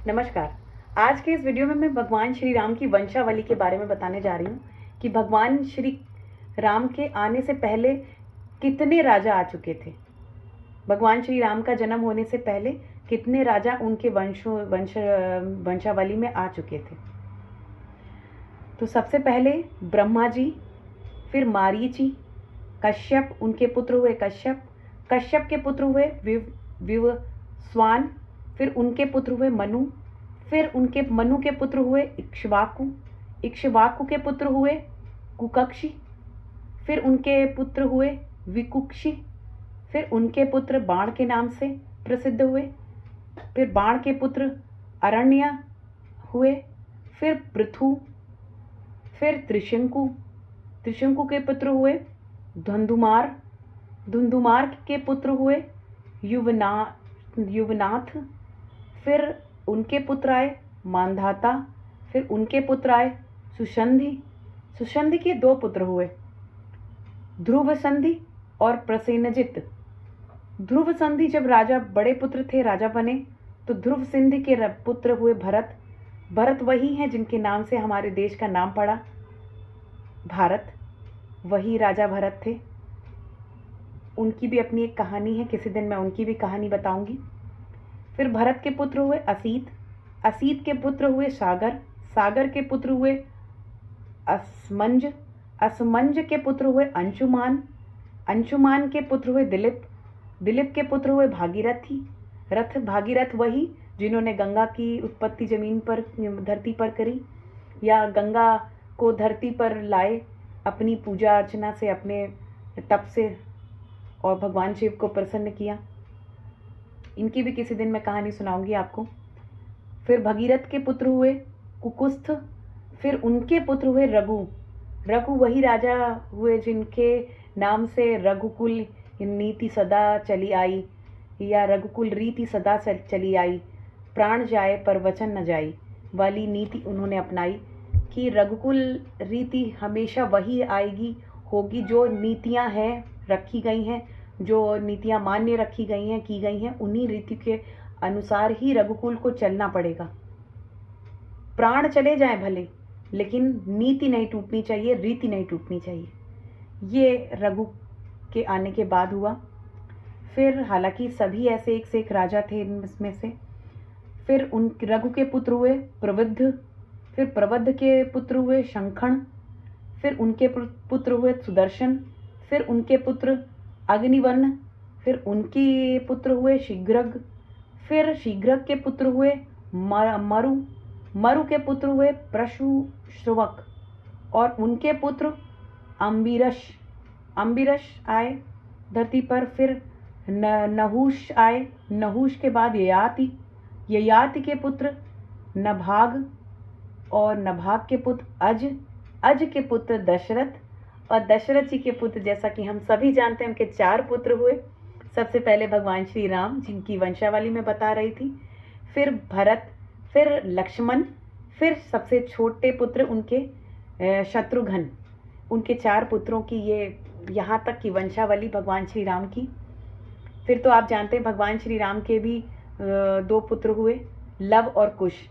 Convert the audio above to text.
नमस्कार। आज के इस वीडियो में मैं भगवान श्री राम की वंशावली के बारे में बताने जा रही हूँ कि भगवान श्री राम के आने से पहले कितने राजा आ चुके थे। भगवान श्री राम का जन्म होने से पहले कितने राजा उनके वंशावली में आ चुके थे। तो सबसे पहले ब्रह्मा जी, फिर मारीची, कश्यप, उनके पुत्र हुए कश्यप, कश्यप के पुत्र हुए विवस्वान, फिर उनके पुत्र हुए मनु, फिर उनके मनु के पुत्र हुए इक्ष्वाकु, इक्ष्वाकु के पुत्र हुए कुकक्षी, फिर उनके पुत्र हुए विकुक्षी, फिर उनके पुत्र बाण के नाम से प्रसिद्ध हुए, फिर बाण के पुत्र अरण्य हुए, फिर पृथु, फिर त्रिशंकु, त्रिशंकु के पुत्र हुए धुंधुमार, धुंधुमार के पुत्र हुए युवनाथ, फिर उनके पुत्र आए मांधाता, फिर उनके पुत्र आए सुशंधि, सुशंधि के दो पुत्र हुए ध्रुव संधि और प्रसेनजित। ध्रुव संधि जब राजा बड़े पुत्र थे, राजा बने, तो ध्रुव सिंधि के पुत्र हुए भरत। भरत वही हैं जिनके नाम से हमारे देश का नाम पड़ा भारत, वही राजा भरत थे। उनकी भी अपनी एक कहानी है, किसी दिन मैं उनकी भी कहानी बताऊंगी। फिर भरत के पुत्र हुए असीत, असीत के पुत्र हुए सागर, सागर के पुत्र हुए असमंज, असमंज के पुत्र हुए अंशुमान, अंशुमान के पुत्र हुए दिलीप, दिलीप के पुत्र हुए भागीरथी, रथ, भागीरथ वही जिन्होंने गंगा की उत्पत्ति जमीन पर, धरती पर करी, या गंगा को धरती पर लाए अपनी पूजा अर्चना से, अपने तप से, और भगवान शिव को प्रसन्न किया। इनकी भी किसी दिन मैं कहानी सुनाऊंगी आपको। फिर भगीरथ के पुत्र हुए कुकुस्थ, फिर उनके पुत्र हुए रघु, रघु वही राजा हुए जिनके नाम से रघुकुल नीति सदा चली आई, या रघुकुल रीति सदा चली आई, प्राण जाए पर वचन न जाई वाली नीति उन्होंने अपनाई कि रघुकुल रीति हमेशा वही आएगी, होगी जो नीतियां हैं, रखी गई हैं, जो नीतियां मान्य रखी गई हैं, की गई हैं, उन्हीं रीति के अनुसार ही रघुकुल को चलना पड़ेगा। प्राण चले जाएं भले, लेकिन नीति नहीं टूटनी चाहिए, रीति नहीं टूटनी चाहिए। ये रघु के आने के बाद हुआ। फिर हालांकि सभी ऐसे एक से एक राजा थे इनमें से। फिर उन रघु के पुत्र हुए प्रवृद्ध, फिर प्रवृद्ध के पुत्र हुए शंखण, फिर उनके पुत्र हुए सुदर्शन, फिर उनके पुत्र अग्निवर्ण, फिर उनके पुत्र हुए शीघ्रग, फिर शीघ्रग के पुत्र हुए मरु, मरु के पुत्र हुए प्रशुश्रवक, और उनके पुत्र अम्बिरश, अम्बिरश आए धरती पर। फिर नहुष आए, नहुष के बाद ययाति, ययाति के पुत्र नभाग, और नभाग के पुत्र अज, अज के पुत्र दशरथ, और दशरथ जी के पुत्र, जैसा कि हम सभी जानते हैं, उनके 4 पुत्र हुए। सबसे पहले भगवान श्री राम, जिनकी वंशावली में बता रही थी, फिर भरत, फिर लक्ष्मण, फिर सबसे छोटे पुत्र उनके शत्रुघ्न। उनके 4 पुत्रों की ये यहाँ तक की वंशावली भगवान श्री राम की। फिर तो आप जानते हैं भगवान श्री राम के भी 2 पुत्र हुए, लव और कुश।